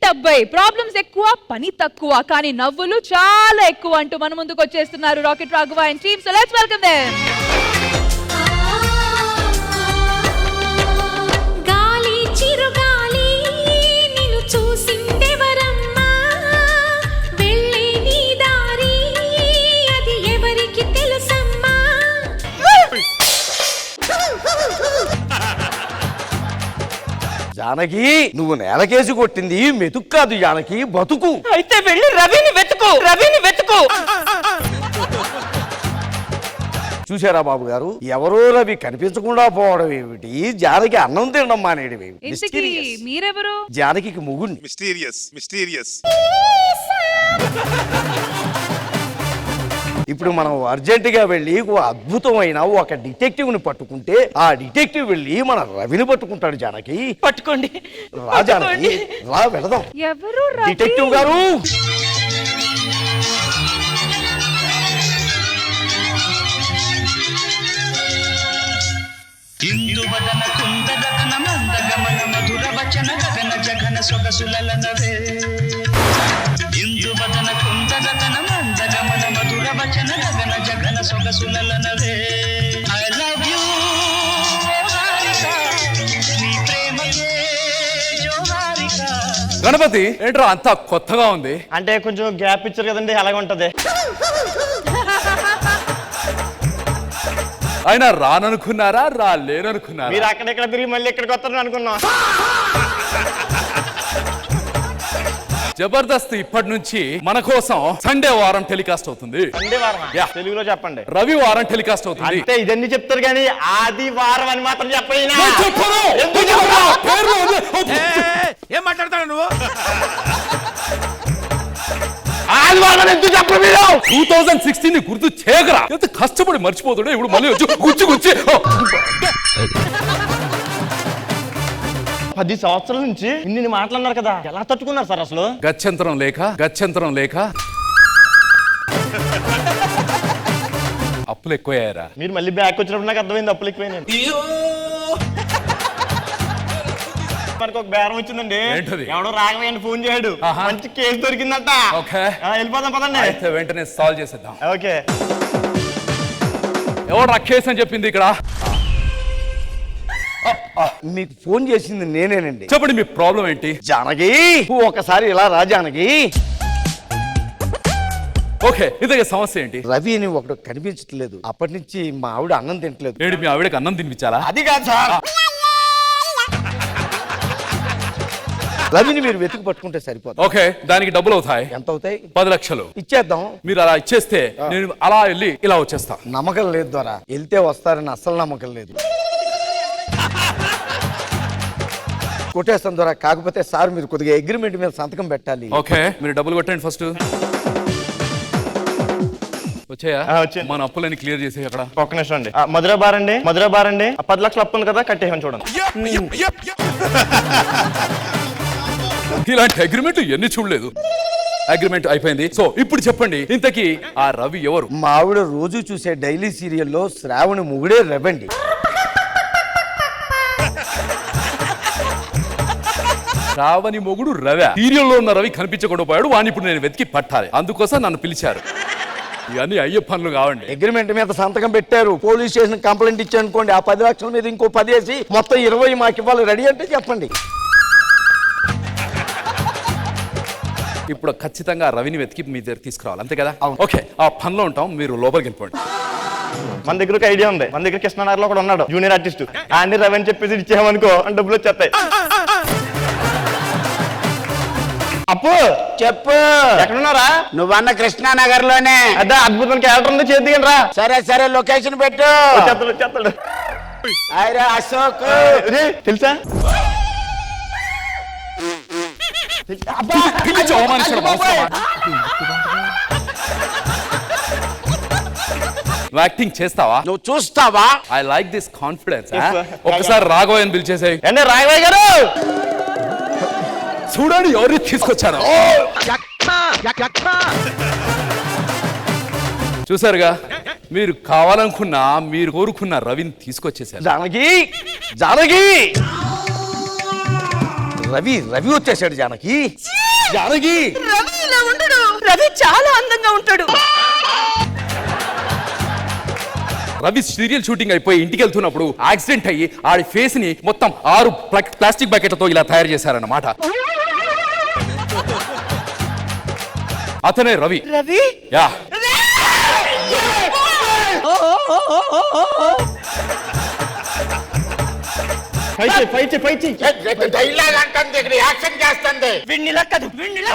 70 problems ఎక్కువ పని తక్కువ కానీ నవ్వులు చాలా ఎక్కువ అంటూ మన ముందుకు వచ్చేస్తున్నారు rocket Raghava and team. So let's welcome them. గాలి చిరుగాలి నిన్ను చూసిందెవరమ్మా వెళ్ళే నీ దారి అది ఎవరికి తెలుసమ్మా. జానకి నువ్వు నేలకేసి కొట్టింది మెతుకు కాదు జానకి, బతుకు. అయితే వెళ్ళి రవిని వెతుకు. చూసారా బాబు గారు, ఎవరో రవి కనిపించకుండా పోవడం ఏమిటి, జానకి అన్నం తినడం మానేయడం ఏమిటి? ఇంతకీ మీరెవరు? జానకి ముగుణ్ణి. మిస్టీరియస్ ఇప్పుడు మనం అర్జెంట్ గా వెళ్ళి ఒక అద్భుతమైన ఒక డిటెక్టివ్ ని పట్టుకుంటే ఆ డిటెక్టివ్ వెళ్ళి మన రవిని పట్టుకుంటాడు. జానకి పట్టుకోండి. రా జానకి, రా వెళదాం. ఎవరు రవి? డిటెక్టివ్ గారు. ఇందువదన కుందరతన మందగమన మధుర వచన గగన జగన సొగసులనవే. ఇందువదన కుందరతన మందగమన మధుర వచన గగన జగన సొగసులనవే. ఐ లవ్ యూ నీ ప్రేమకే జోహారిక. గణపతి ఏంట్రా అంతా కొత్తగా ఉంది? అంటే కొంచెం గ్యాప్ ఇచ్చారు కదండి, అలాగే ఉంటది. అయినా రాననుకున్నారా రాలేననుకున్నారా? మీరు అక్కడెక్కడ తిరిగి మళ్ళీ ఇక్కడికి వస్తారని అనుకున్నాం. జబర్దస్త్ ఇప్పటి నుంచి మన కోసం సండే వారం టెలికాస్ట్ అవుతుంది. సండే వారం Yeah. తెలుగులో చెప్పండి. రవి వారం టెలికాస్ట్ అవుతుంది. అంటే ఇదన్నీ చెప్తారు కానీ ఆదివారం అని మాత్రం చెప్పండి. నేను చెప్పను. పేర్లు వదిలే. ఏం మాట్లాడతాడు నువ్వు? ఆదివారం ఎందుకు చెప్పరు మీరు? 2016 గుర్తు చేయగరా, ఎంత కష్టపడి మర్చిపోతాడు ఇప్పుడు మళ్ళీ వచ్చి గుచ్చి 10 సంవత్సరాల నుంచి ఇన్ని మాట్లాడినారు కదా, ఎలా తట్టుకున్నారు సార్ అసలు? గత్యంతరం లేక అప్పులు ఎక్కువయ్యారా? మీరు మళ్ళీ బ్యాక్ వచ్చినప్పుడు నాకు అర్థమైంది అప్పులు ఎక్కువైనాయి. మనకు ఒక బేరం వచ్చిందండి. ఏంటది? ఎవడో రాఘవయ్య ఫోన్ చేయడు, మంచి కేసు దొరికిందట. ఓకే, వెళ్ళిపోదాం పదండి. అయితే వెంటనే సాల్వ్ చేసేద్దాం. ఓకే, ఎవరు కేసు అని చెప్పింది ఇక్కడ? మీకు ఫోన్ చేసింది నేనేనండి. చెప్పండి మీ ప్రాబ్లం ఏంటి? జానకి ఒకసారి ఇలా రా జానకి. ఓకే, ఇదే సమస్య ఏంటి? రవి అని ఒకడు కనిపించట్లేదు, అప్పటి నుంచి మా ఆవిడ అన్నం తింటలేదు. ఏంటి మీ ఆవిడకి అన్నం తినిపించాలా? అది కాదు సార్, రవిని మీరు వెతికి పట్టుకుంటే సరిపోతుంది. ఓకే, దానికి డబ్బులు అవుతాయి. ఎంత అవుతాయి? 10 లక్షలు ఇచ్చేద్దాం. మీరు అలా ఇచ్చేస్తే నేను అలా వెళ్ళి ఇలా వచ్చేస్తా. నమ్మకం లేదు ద్వారా, వెళ్తే వస్తారని అస్సలు నమ్మకం లేదు. కొట్టేస్తాం ద్వారా, కాకపోతే సార్ మీరు కొద్దిగా అగ్రిమెంట్ మీద సంతకం పెట్టాలి. ఓకే, మీరు డబ్బులు కొట్టండి ఫస్ట్. వచ్చాయా? వచ్చాయి. మన అప్పులని క్లియర్ చేసే అక్కడ. ఒక్క నిమిషం అండి. మధురా బార్ అండి, 10 లక్షలు అప్పు ఉంది కదా, కట్టేయమని చూడండి. ఇలాంటి అగ్రిమెంట్ ఎన్ని చూడలేదు. అగ్రిమెంట్ అయిపోయింది. సో ఇప్పుడు చెప్పండి, ఇంతకీ ఆ రవి ఎవరు? మా ఆవిడ రోజు చూసే డైలీ సీరియల్లో శ్రావణి మొగుడే రవండి. రావని మొగుడు రవి. సీరియల్లో ఉన్న రవి కనిపించకుండా పోయాడు, వాడిని ఇప్పుడు నేను వెతికి పట్టాలి. అందుకోసం నన్ను పిలిచారు. ఇవన్నీ అయ్యే పనులు కావండి. అగ్రిమెంట్ మీద సంతకం పెట్టారు, పోలీస్ స్టేషన్ కంప్లైంట్ ఇచ్చానుకోండి, ఆ 10 లక్షల మీద ఇంకో 10 వేసి మొత్తం 20 మాకు ఇవ్వాలి. రెడీ అంటే చెప్పండి. ఇప్పుడు ఖచ్చితంగా రవిని వెతికి మీ దగ్గర తీసుకురావాలి, అంతే కదా? ఓకే, ఆ పనిలో ఉంటాం, మీరు లోపలికి వెళ్ళిపోండి. మన దగ్గర ఒక ఐడియా ఉంది. మన దగ్గర కృష్ణనగర్ లో కూడా ఉన్నాడు జూనియర్ ఆర్టిస్ట్. ఆయన రవి అని చెప్పేసి ఇచ్చామనుకో, డబ్బులు వచ్చేస్తాయి. అప్పు చెప్పు. ఎక్కడున్నారా? నువ్వన్న కృష్ణానగర్ లోనే. అదే అద్భుతమైన క్యారెక్టర్ ఉంది, చేద్దిగండి రా. సరే లొకేషన్ పెట్టు. వచ్చేస్తాడు. అశోక్ తెలుసా? పిలిచి అవమానించడం అవసరమా? యాక్టింగ్ చేస్తావా? నువ్వు చూస్తావా? I like this confidence. Yes, sir. ఒక్కసారి రాఘవయ్యని పిలిచేసాయి. అంటే రాఘవయ్య గారు చూడండి ఎవరిని తీసుకొచ్చారు. చూసారుగా, మీరు కావాలనుకున్నా మీరు కోరుకున్న రవిని తీసుకొచ్చేసారు. జానకి రవి రవి వచ్చేసాడు జానకి. జానకి రవి ఇలా ఉండడు. రవి చాలా అందంగా ఉంటాడు. రవి సీరియల్ షూటింగ్ అయిపోయి ఇంటికి వెళ్తున్నప్పుడు యాక్సిడెంట్ అయ్యి ఆడి ఫేస్ ని మొత్తం 6 ప్లాస్టిక్ బకెట్లతో ఇలా తయారు చేశారన్నమాట. అతనే Ravi. Ravi yeah fight dialogue అంటుంది ఇక్కడ యాక్షన్ చేస్తుంది. విన్నిలా కాదు, విన్నిలా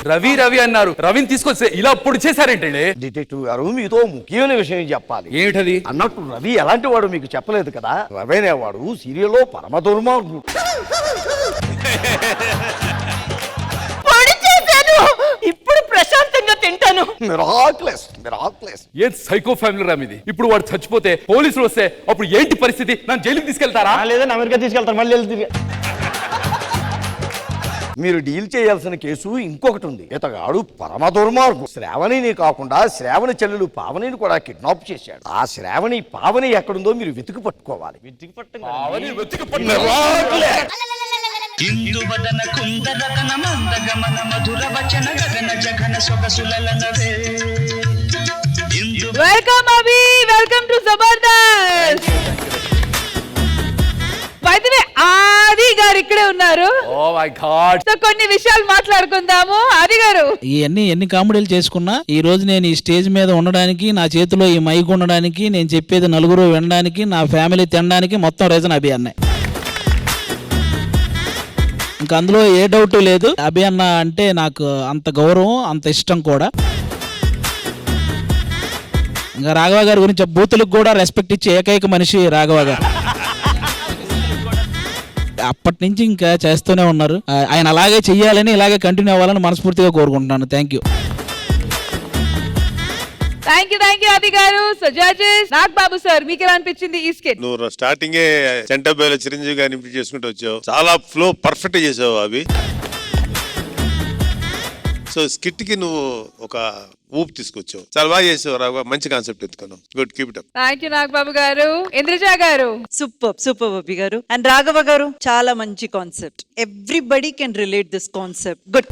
రవి రవి అన్నారు, రవిని తీసుకొస్తే ఇలా పొడి చేశారేంటండి? డిటెక్టివ్ గారు మీతో ముఖ్యమైన విషయం చెప్పాలి. ఏమిటది? అన్నట్టు రవి ఎలాంటి వాడు మీకు చెప్పలేదు కదా. రవి అనేవాడు సీరియల్లో పరమ దుర్మార్గుడు. పొడి చేశాను. ఇప్పుడు ప్రశాంతంగా తింటాను. మిరాక్లెస్. ఏ సైకో ఫ్యామిలీ రామిది. ఇప్పుడు వాడు చచ్చిపోతే పోలీసులు వస్తే అప్పుడు ఏంటి పరిస్థితి? నన్ను జైలుకి తీసుకెళ్తారా? లేదని అమెరికా తీసుకెళ్తారు మళ్ళీ వెళ్తే. మీరు డీల్ చేయాల్సిన కేసు ఇంకొకటి ఉంది. ఇతగాడు పరమ దుర్మార్గుడు. శ్రావణిని కాకుండా శ్రావణి చెల్లెలు పావనిని కూడా కిడ్నాప్ చేశాడు. ఆ శ్రావణి పావని ఎక్కడుందో మీరు వెతికి పట్టుకోవాలి. ఇందువదన కుందరతన మందగమన మధుర వచన గగన జగన సొగసులనవే. Welcome Abhi, welcome to Jabardasth. By the way Aadi గారు ఇక్కడే ఉన్నారు. Oh my God. సో కొన్ని విషయాలు మాట్లాడుకుందాము. ఆది గారు, ఎన్ని కామెడీలు చేసుకున్నా ఈ రోజు నేను ఈ స్టేజ్ మీద ఉండడానికి, నా చేతిలో ఈ మైక్ ఉండడానికి, నేను చెప్పేది నలుగురు వినడానికి, నా ఫ్యామిలీ తినడానికి మొత్తం రీజన్ అభి అన్న. ఇంకా అందులో ఏ డౌట్ లేదు. అభి అన్న అంటే నాకు అంత గౌరవం, అంత ఇష్టం కూడా. ఇంకా రాఘవ గారి గురించి బూతులకు కూడా రెస్పెక్ట్ ఇచ్చే ఏకైక మనిషి రాఘవ గారు. అప్పటి నుంచి ఇంకా చేస్తూనే ఉన్నారు. ఆయన అలాగే చెయ్యాలని, ఇలాగే కంటిన్యూ అవ్వాలని మనస్ఫూర్తిగా కోరుకుంటున్నాను. థ్యాంక్ యూ ఆది గారు. సో జడ్జెస్ నాగ్ బాబు సార్, మీకు ఎలా అనిపించింది ఈ స్కిట్? నువ్వు స్టార్టింగే చెంటబేలో చిరంజీవి గారిని ఇంప్లీట్ చేసుకుంటూ వచ్చావు. చాలా ఫ్లో పర్ఫెక్ట్ చేసావు అవి. సో స్కిట్ కి నువ్వు ఒక ఊపు తీసుకొచ్చావు. చాలా బాగా చేసావు రాఘవ. మంచి కాన్సెప్ట్ ఎత్తుకున్నావు. Good, keep it up. Thank you Nag Babu గారు. ఇంద్రజ గారు, సూపర్ అభి గారు. అండ్ రాఘవ గారు, చాలా మంచి concept. Everybody can relate this concept. Good.